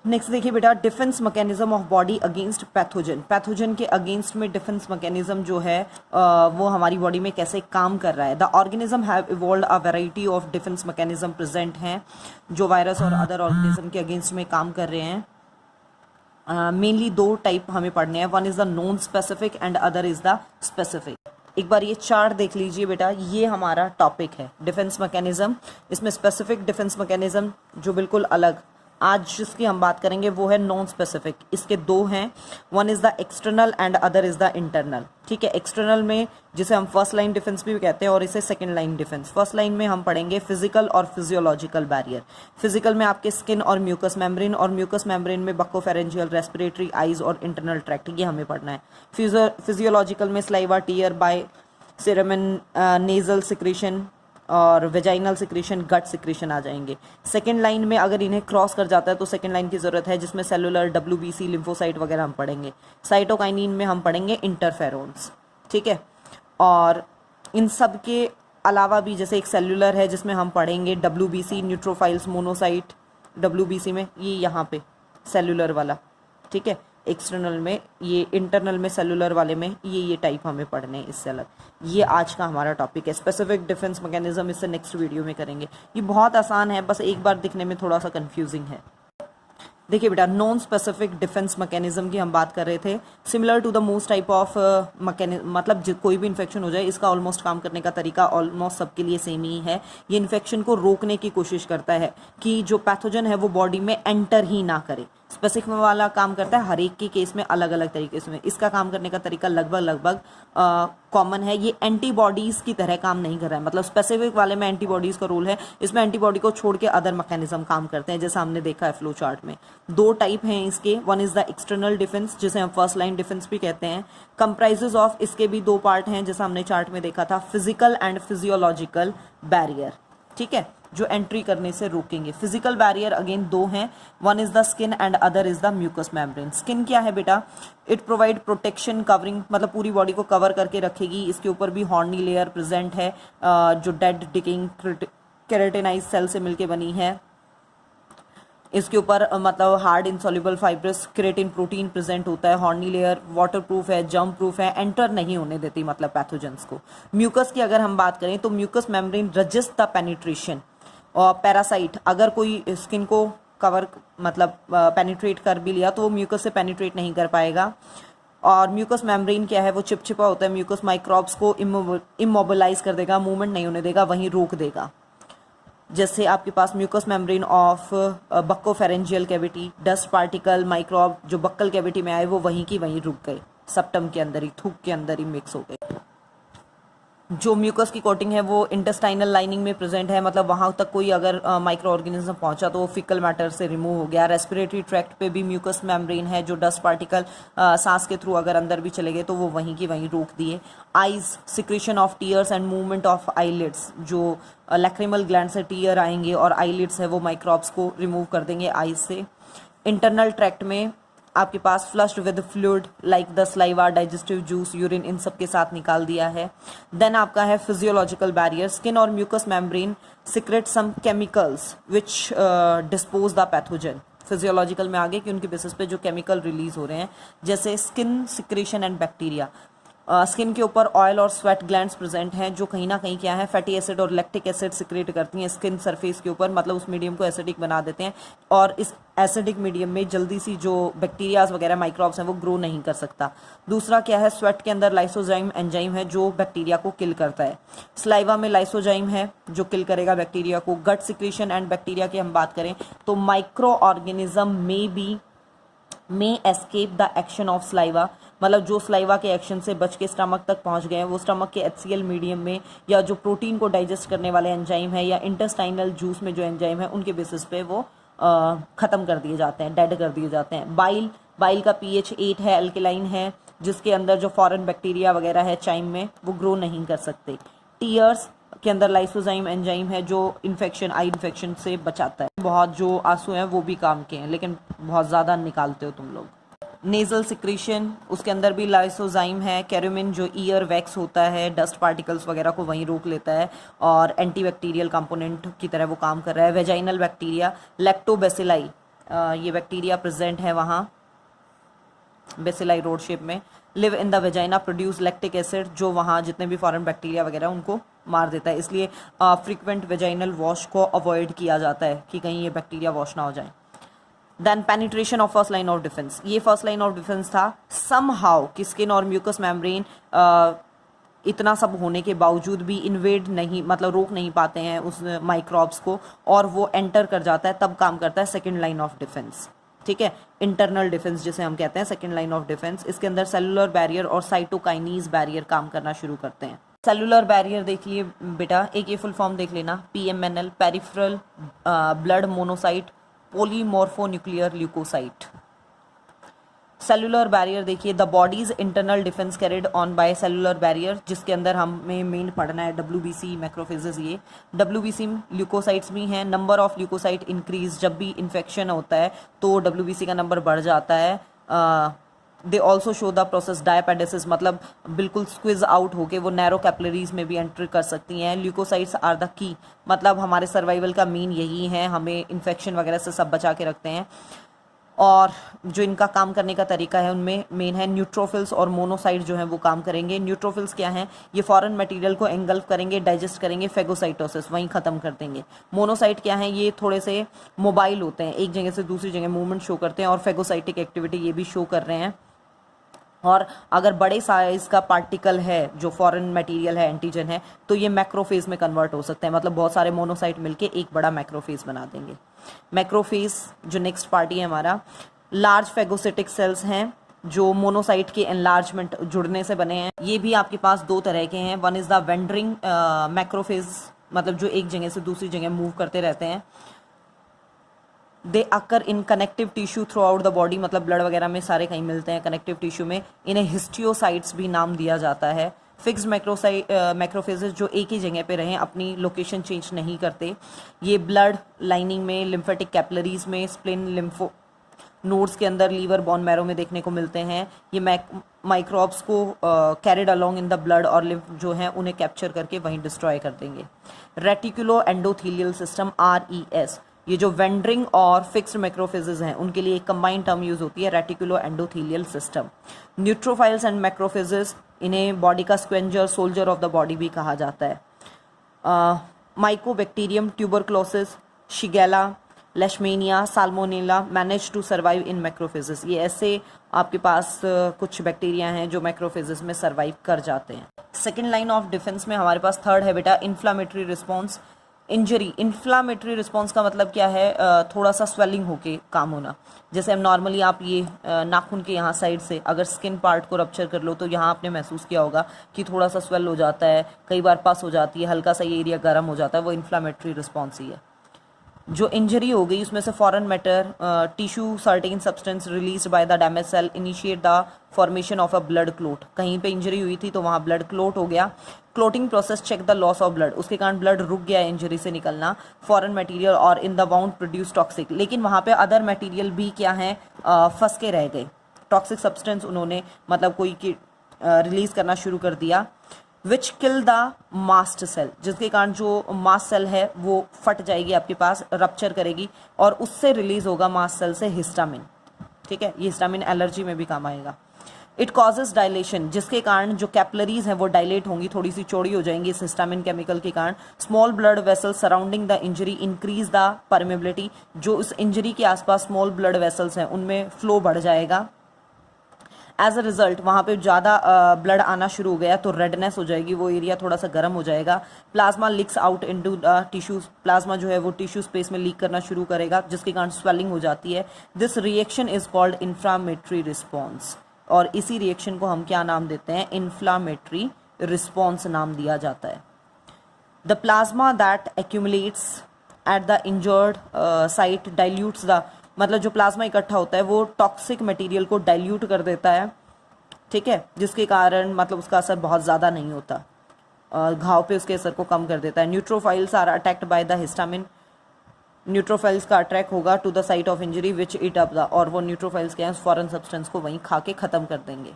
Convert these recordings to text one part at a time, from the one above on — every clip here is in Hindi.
नेक्स्ट देखिए बेटा, defence mechanism of body against pathogen. Pathogen के अगेंस्ट में डिफेंस मैकेनिज्म जो है वो हमारी बॉडी में कैसे काम कर रहा है। The organism have evolved a variety of defence mechanism present हैं जो वायरस और अदर ऑर्गेनिज्म के अगेंस्ट में काम कर रहे हैं। मेनली दो टाइप हमें पढ़ने हैं, one is the non specific and other is the specific. एक बार ये चार्ट देख लीजिए बेटा, ये हमारा टॉपिक है डिफेंस मैकेनिज्म। इसमें स्पेसिफिक डिफेंस मैकेनिज्म जो बिल्कुल अलग आज जिसकी हम बात करेंगे वो है नॉन स्पेसिफिक। इसके दो हैं, one is the external and other is the internal. ठीक है, एक्सटर्नल में जिसे हम फर्स्ट लाइन डिफेंस भी कहते हैं और इसे second line defence. First line में हम पढ़ेंगे फिजिकल और फिजियोलॉजिकल बैरियर। फिजिकल में आपके स्किन और म्यूकस मेम्ब्रेन, और म्यूकस मेम्ब्रेन में बक्कोफेरेंजियल, रेस्पिरेटरी, आईज और इंटरनल ट्रैक्ट, ये हमें पढ़ना है। फिजियोलॉजिकल में saliva, tear, by cerumen, nasal secretion और वेजाइनल सिक्रीशन, गट सिक्रीशन आ जाएंगे। सेकेंड लाइन में अगर इन्हें क्रॉस कर जाता है तो सेकेंड लाइन की ज़रूरत है जिसमें सेलुलर, WBC, लिम्फोसाइट वगैरह हम पढ़ेंगे। साइटोकाइनिन में हम पढ़ेंगे इंटरफेरोन्स। ठीक है, और इन सब के अलावा भी जैसे एक सेलुलर है जिसमें हम पढ़ेंगे WBC, न्यूट्रोफाइल्स, मोनोसाइट। WBC में ये यहाँ पे सेलुलर वाला, ठीक है। एक्सटर्नल में ये, इंटरनल में सेलुलर वाले में ये टाइप हमें पढ़ने हैं इससे अलग। ये आज का हमारा टॉपिक है स्पेसिफिक डिफेंस मैकेनिज्म। इससे नेक्स्ट वीडियो में करेंगे। ये बहुत आसान है, बस एक बार दिखने में थोड़ा सा कंफ्यूजिंग है। देखिए बेटा, नॉन स्पेसिफिक डिफेंस मैकेनिज्म की हम बात कर रहे थे। Similar to the most type of mechanism, मतलब कोई भी इन्फेक्शन हो जाए इसका ऑलमोस्ट काम करने का तरीका ऑलमोस्ट सबके लिए सेम ही है। ये इन्फेक्शन को रोकने की कोशिश करता है कि जो पैथोजन है वो बॉडी में एंटर ही ना करे। स्पेसिफिक वाला काम करता है हर एक के केस में अलग अलग तरीके से। इसका काम करने का तरीका लगभग कॉमन है। ये एंटीबॉडीज की तरह काम नहीं कर रहा है, मतलब स्पेसिफिक वाले में एंटीबॉडीज का रोल है, इसमें एंटीबॉडी को छोड़ के अदर मैकेनिज्म काम करते हैं, जैसा हमने देखा है फ्लो चार्ट में। दो टाइप हैं इसके, one is the external defence जिसे हम फर्स्ट लाइन डिफेंस भी कहते हैं। कंप्राइजेज ऑफ, इसके भी दो पार्ट हैं जैसा हमने चार्ट में देखा था, फिजिकल एंड फिजियोलॉजिकल बैरियर। ठीक है, जो एंट्री करने से रोकेंगे। फिजिकल बैरियर अगेन दो हैं, one is the skin and other is the mucous membrane. Skin क्या है बेटा, इट प्रोवाइड प्रोटेक्शन कवरिंग, मतलब पूरी बॉडी को कवर करके रखेगी। इसके ऊपर भी हॉर्नी लेयर प्रेजेंट है जो डेड डिकिंग केराटिनाइज सेल से मिलके बनी है। इसके ऊपर मतलब hard insoluble fibrous keratin protein present होता है। हॉर्नी लेयर वाटर प्रूफ है, जर्म प्रूफ है, एंटर नहीं होने देती मतलब पैथोजेंस को। म्यूकस की अगर हम बात करें तो mucous membrane resist the penetration. और पैरासाइट अगर कोई स्किन को कवर मतलब पेनिट्रेट कर भी लिया तो वो म्यूकस से पेनिट्रेट नहीं कर पाएगा। और म्यूकस मेम्ब्रेन क्या है, वो चिपचिपा होता है। म्यूकस माइक्रोब्स को इमोबिलाइज कर देगा, मूवमेंट नहीं होने देगा, वहीं रोक देगा। जैसे आपके पास mucus membrane of buccopharyngeal cavity, dust particle microbe जो बक्कल कैविटी में आए वो वहीं की वहीं रुक गए, सप्टम के अंदर ही, थूक के अंदर ही मिक्स हो गए। जो म्यूकस की कोटिंग है वो इंटेस्टाइनल लाइनिंग में प्रेजेंट है, मतलब वहाँ तक कोई अगर माइक्रो ऑर्गेनिज्म पहुंचा तो वो फिकल मैटर से रिमूव हो गया। रेस्पिरेटरी ट्रैक्ट पे भी म्यूकस मेम्ब्रेन है, जो डस्ट पार्टिकल सांस के थ्रू अगर अंदर भी चले गए तो वो वहीं की वहीं रोक दिए। Eyes, secretion of tears and movement of eyelids, जो लैक्रिमल ग्लैंड से टीयर आएंगे और आईलिड्स है वो माइक्रोब्स को रिमूव कर देंगे आइज से। इंटरनल ट्रैक्ट में आपके पास flushed with fluid like the saliva, digestive juice, urine, इन सब के साथ निकाल दिया है। देन आपका है फिजियोलॉजिकल बैरियर। स्किन और mucus membrane secrete some chemicals which dispose the pathogen. Physiological में आगे कि उनके बेसिस पे जो केमिकल रिलीज हो रहे हैं, जैसे skin secretion and bacteria. Skin के ऊपर ऑयल और स्वेट ग्लैंड्स प्रेजेंट हैं जो कहीं ना कहीं क्या है, फैटी एसिड और लैक्टिक एसिड सिक्रेट करती हैं स्किन सरफेस के ऊपर, मतलब उस मीडियम को एसिडिक बना देते हैं। और इस एसिडिक मीडियम में जल्दी सी जो बैक्टीरियाज वगैरह माइक्रोब्स हैं वो ग्रो नहीं कर सकता। दूसरा क्या है, स्वेट के अंदर लाइसोजाइम एंजाइम है जो बैक्टीरिया को किल करता है। स्लाइवा में लाइसोजाइम है जो किल करेगा बैक्टीरिया को। गट सिक्रीशन एंड बैक्टीरिया की हम बात करें तो micro organism may escape the action of saliva, मतलब जो स्लाइवा के एक्शन से बच के स्टमक तक पहुंच गए हैं वो स्टमक के HCl मीडियम में, या जो प्रोटीन को डाइजेस्ट करने वाले एंजाइम है या इंटेस्टाइनल जूस में जो एंजाइम है उनके बेसिस पे वो ख़त्म कर दिए जाते हैं, डेड कर दिए जाते हैं। बाइल का pH 8 है, अल्कलाइन है, जिसके अंदर जो फॉरेन बैक्टीरिया वगैरह है चाइम में वो ग्रो नहीं कर सकते। टीयर्स के अंदर लाइसोजाइम एंजाइम है जो इन्फेक्शन, आई इन्फेक्शन से बचाता है। बहुत जो आंसू हैं वो भी काम के हैं, लेकिन बहुत ज़्यादा निकालते हो तुम लोग। नेजल सिक्रीशन, उसके अंदर भी लाइसोजाइम है। कैरुमिन जो ईयर वैक्स होता है, डस्ट पार्टिकल्स वगैरह को वहीं रोक लेता है और एंटीबैक्टीरियल कंपोनेंट की तरह वो काम कर रहा है। वेजाइनल बैक्टीरिया, लैक्टोबैसिलाई ये बैक्टीरिया प्रेजेंट है वहाँ बेसिलाई रोड शेप में। Live in the vagina, produce lactic acid, जो वहाँ जितने भी फॉरेन बैक्टीरिया वगैरह उनको मार देता है, इसलिए फ्रीक्वेंट वेजाइनल वॉश को अवॉइड किया जाता है कि कहीं ये बैक्टीरिया वॉश ना हो जाए। Then penetration of first line of defence, ये फर्स्ट लाइन ऑफ डिफेंस था। सम हाउ कि स्किन और म्यूकस मेम्ब्रेन इतना सब होने के बावजूद भी इन्वेड नहीं, मतलब रोक नहीं पाते हैं उस माइक्रोब्स को, और वो एंटर कर जाता है, तब काम करता है सेकेंड लाइन ऑफ डिफेंस। ठीक है, इंटरनल डिफेंस जिसे हम कहते हैं, सेकेंड लाइन ऑफ डिफेंस। इसके अंदर सेलुलर बैरियर और साइटोकाइनीज बैरियर काम करना शुरू करते हैं। सेलुलर बैरियर देख लिए बेटा, एक ये फुल फॉर्म देख लेना, PMNL, peripheral blood monocyte polymorphonuclear leukocyte. Cellular barrier देखिए, the body's internal defence carried on by cellular barrier, जिसके अंदर हमें मेन पढ़ना है WBC मैक्रोफेजेस। ये WBC ल्यूकोसाइट्स भी हैं। नंबर ऑफ ल्यूकोसाइट इंक्रीज, जब भी इन्फेक्शन होता है तो WBC का नंबर बढ़ जाता है। They also show the process diapedesis, मतलब बिल्कुल स्क्विज आउट होके वो नैरो कैपिलरीज में भी एंटर कर सकती हैं। ल्यूकोसाइट्स आर द की, मतलब हमारे सर्वाइवल का मेन यही है, हमें इन्फेक्शन वगैरह से सब बचा के रखते हैं। और जो इनका काम करने का तरीका है उनमें मेन है न्यूट्रोफिल्स और मोनोसाइट जो हैं वो काम करेंगे। न्यूट्रोफिल्स क्या हैं, ये फॉरेन मटेरियल को एंगल्फ करेंगे, डाइजेस्ट करेंगे, फेगोसाइटोसिस वहीं ख़त्म कर देंगे। मोनोसाइट क्या हैं, ये थोड़े से मोबाइल होते हैं, एक जगह से दूसरी जगह मूवमेंट शो करते हैं, और फेगोसाइटिक एक्टिविटी ये भी शो कर रहे हैं। और अगर बड़े साइज का पार्टिकल है जो फॉरेन मटेरियल है, एंटीजन है, तो ये मैक्रोफेज में कन्वर्ट हो सकते हैं, मतलब बहुत सारे मोनोसाइट मिलके एक बड़ा मैक्रोफेज बना देंगे। मैक्रोफेज जो नेक्स्ट पार्टी है हमारा, लार्ज फेगोसिटिक सेल्स हैं जो मोनोसाइट के एनलार्जमेंट जुड़ने से बने हैं। ये भी आपके पास दो तरह के हैं, one is the wandering macrophage, मतलब जो एक जगह से दूसरी जगह मूव करते रहते हैं। They occur in connective tissue throughout the body, मतलब ब्लड वगैरह में सारे कहीं मिलते हैं कनेक्टिव टिश्यू में। इन्हें हिस्टियोसाइट्स भी नाम दिया जाता है। फिक्स्ड मैक्रोफेजेस जो एक ही जगह पे रहें, अपनी लोकेशन चेंज नहीं करते। ये ब्लड लाइनिंग में, लिम्फेटिक कैपिलरीज में, स्प्लिन, लिम्फो नोड्स के अंदर, लीवर, बोन मैरो में देखने को मिलते हैं। ये माइक्रोब्स को carried along in the blood और लिम्फ जो है उन्हें कैप्चर करके वहीं डिस्ट्रॉय कर देंगे। रेटिकुलो एंडोथीलियल सिस्टम RES, ये जो वेंडरिंग और फिक्स्ड मैक्रोफेजेस हैं उनके लिए एक कंबाइंड टर्म यूज होती है, reticuloendothelial system. Neutrophils and macrophages, इन्हें बॉडी का scavenger, soldier of the body भी कहा जाता है। Mycobacterium, tuberculosis, Shigella, Leishmania, Salmonella manage to survive in macrophages. ये ऐसे आपके पास कुछ बैक्टीरिया हैं जो मैक्रोफेजेस में सर्वाइव कर जाते हैं। सेकेंड लाइन ऑफ डिफेंस में हमारे पास थर्ड है बेटा, inflammatory response. Injury, inflammatory response का मतलब क्या है, थोड़ा सा स्वेलिंग होके काम होना। जैसे हम नॉर्मली आप ये नाखून के यहाँ साइड से अगर स्किन पार्ट को रप्चर कर लो तो यहाँ आपने महसूस किया होगा कि थोड़ा सा स्वेल हो जाता है, कई बार पस हो जाती है, हल्का सा ये एरिया गर्म हो जाता है, वो इन्फ्लामेटरी रिस्पॉन्स ही है। जो इंजरी हो गई उसमें से foreign matter, tissue, certain substance released by the damage cell initiate the formation of a blood clot. कहीं पे इंजरी हुई थी तो वहाँ ब्लड क्लोट हो गया। Clotting process check the loss of blood, उसके कारण ब्लड रुक गया इंजरी से निकलना। फॉरेन मटेरियल और in the wound produce toxic, लेकिन वहाँ पे अदर मटेरियल भी क्या है, फंस के रह गए। टॉक्सिक सब्सटेंस उन्होंने मतलब कोई की रिलीज करना शुरू कर दिया। विच किल द मास्ट सेल, जिसके कारण जो मास्ट सेल है वो फट जाएगी, आपके पास रप्चर करेगी और उससे रिलीज होगा मास्ट सेल से हिस्टामिन। ठीक है, ये हिस्टामिन एलर्जी में भी काम आएगा। इट कॉजेज डायलेशन, जिसके कारण जो कैपिलरीज हैं वो डायलेट होंगी, थोड़ी सी चौड़ी हो जाएंगी इस हिस्टामिन केमिकल के कारण। Small blood vessel surrounding the injury increase the permeability, जो उस इंजरी के आसपास स्मॉल ब्लड वेसल्स हैं उनमें फ्लो बढ़ जाएगा। एज अ रिजल्ट वहाँ पे ज़्यादा ब्लड आना शुरू हो गया तो रेडनेस हो जाएगी, वो एरिया थोड़ा सा गर्म हो जाएगा। Plasma leaks out into the tissues, plasma जो है वो टिश्यू स्पेस में लीक करना शुरू करेगा, जिसके कारण स्वेलिंग हो जाती है। This reaction is called inflammatory response, और इसी रिएक्शन को हम क्या नाम देते हैं, इन्फ्लामेटरी रिस्पॉन्स नाम दिया जाता है। The plasma that accumulates at the injured site dilutes the, मतलब जो प्लाज्मा इकट्ठा होता है वो टॉक्सिक मटेरियल को डाइल्यूट कर देता है। ठीक है, जिसके कारण मतलब उसका असर बहुत ज़्यादा नहीं होता, घाव पे उसके असर को कम कर देता है। Neutrophils are attacked by the histamine, neutrophils का अटैक होगा to the site of injury which it up the, और वो न्यूट्रोफाइल्स के हैं फॉरेन सब्सटेंस को वहीं खा के ख़त्म कर देंगे।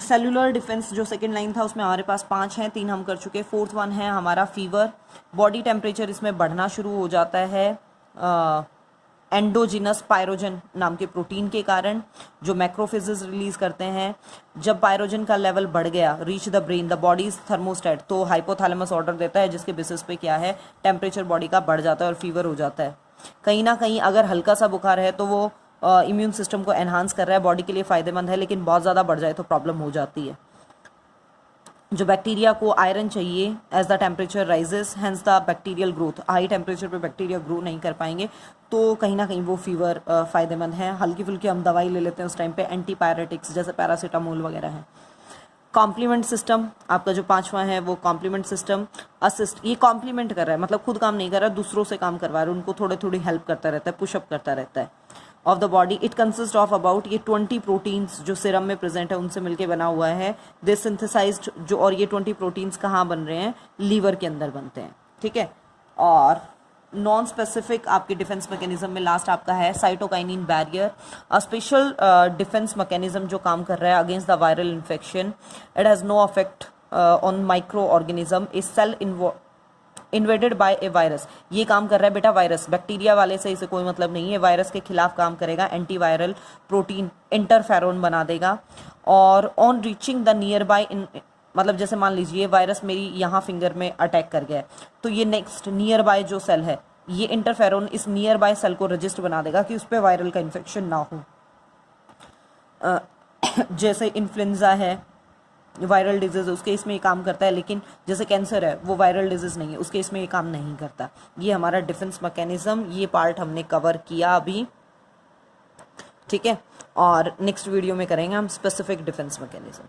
सेलुलर डिफेंस जो सेकेंड लाइन था उसमें हमारे पास 5 हैं, 3 हम कर चुके। फोर्थ वन है हमारा फीवर। बॉडी टेम्परेचर इसमें बढ़ना शुरू हो जाता है, एंडोजिनस पायरोजन नाम के प्रोटीन के कारण जो मैक्रोफेजेस रिलीज करते हैं। जब पायरोजन का लेवल बढ़ गया, reach the brain, the bodies thermostat, तो हाइपोथैलेमस ऑर्डर देता है जिसके बेसिस पे क्या है, टेम्परेचर बॉडी का बढ़ जाता है और फीवर हो जाता है। कहीं ना कहीं अगर हल्का सा बुखार है तो वो इम्यून सिस्टम को एनहांस कर रहा है, बॉडी के लिए फ़ायदेमंद है, लेकिन बहुत ज़्यादा बढ़ जाए तो प्रॉब्लम हो जाती है। जो बैक्टीरिया को आयरन चाहिए as the temperature rises, hence the bacterial growth, high temperature पे बैक्टीरिया ग्रो नहीं कर पाएंगे, तो कहीं ना कहीं वो फीवर फ़ायदेमंद है। हल्की फुल्की हम दवाई ले लेते हैं उस टाइम पे, एंटीपायरेटिक्स जैसे पैरासीटामोल वगैरह है। कॉम्प्लीमेंट सिस्टम आपका जो पांचवा है वो कॉम्प्लीमेंट सिस्टम असिस्ट, ये कॉम्प्लीमेंट कर रहा है, मतलब खुद काम नहीं कर रहा है, दूसरों से काम करवा रहा है, उनको थोड़ी थोड़ी हेल्प करता रहता है, पुशअप करता रहता है। Of the body it consist of about, ये 20 प्रोटीन्स जो सीरम में प्रेजेंट है उनसे मिलके बना हुआ है। दे सिंथेसाइज्ड, जो, और ये 20 प्रोटीन्स कहाँ बन रहे हैं, लीवर के अंदर बनते हैं, ठीक है। और नॉन स्पेसिफिक आपके डिफेंस मैकेनिज्म में लास्ट आपका है cytokinin barrier, a special defence mechanism जो काम कर रहा है against the viral infection. It has no affect on micro organism, is cell invaded by a virus, ये काम कर रहा है बेटा वायरस, बैक्टीरिया वाले से इसे कोई मतलब नहीं है, वायरस के खिलाफ काम करेगा, एंटीवायरल प्रोटीन इंटरफेरोन बना देगा। और on reaching the near by, मतलब जैसे मान लीजिए वायरस मेरी यहाँ फिंगर में अटैक कर गया है, तो ये नेक्स्ट नियर बाय जो सेल है, ये इंटरफेरोन इस नियर बाय सेल को रजिस्ट बना देगा कि उस पर वायरल का इन्फेक्शन ना हो। जैसे इन्फ्लुएंजा है, वायरल डिजीज, उसके इसमें ये काम करता है, लेकिन जैसे कैंसर है वो वायरल डिजीज नहीं है, उसके इसमें ये काम नहीं करता। ये हमारा डिफेंस मैकेनिज्म, ये पार्ट हमने कवर किया अभी, ठीक है। और नेक्स्ट वीडियो में करेंगे हम स्पेसिफिक डिफेंस मैकेनिज्म।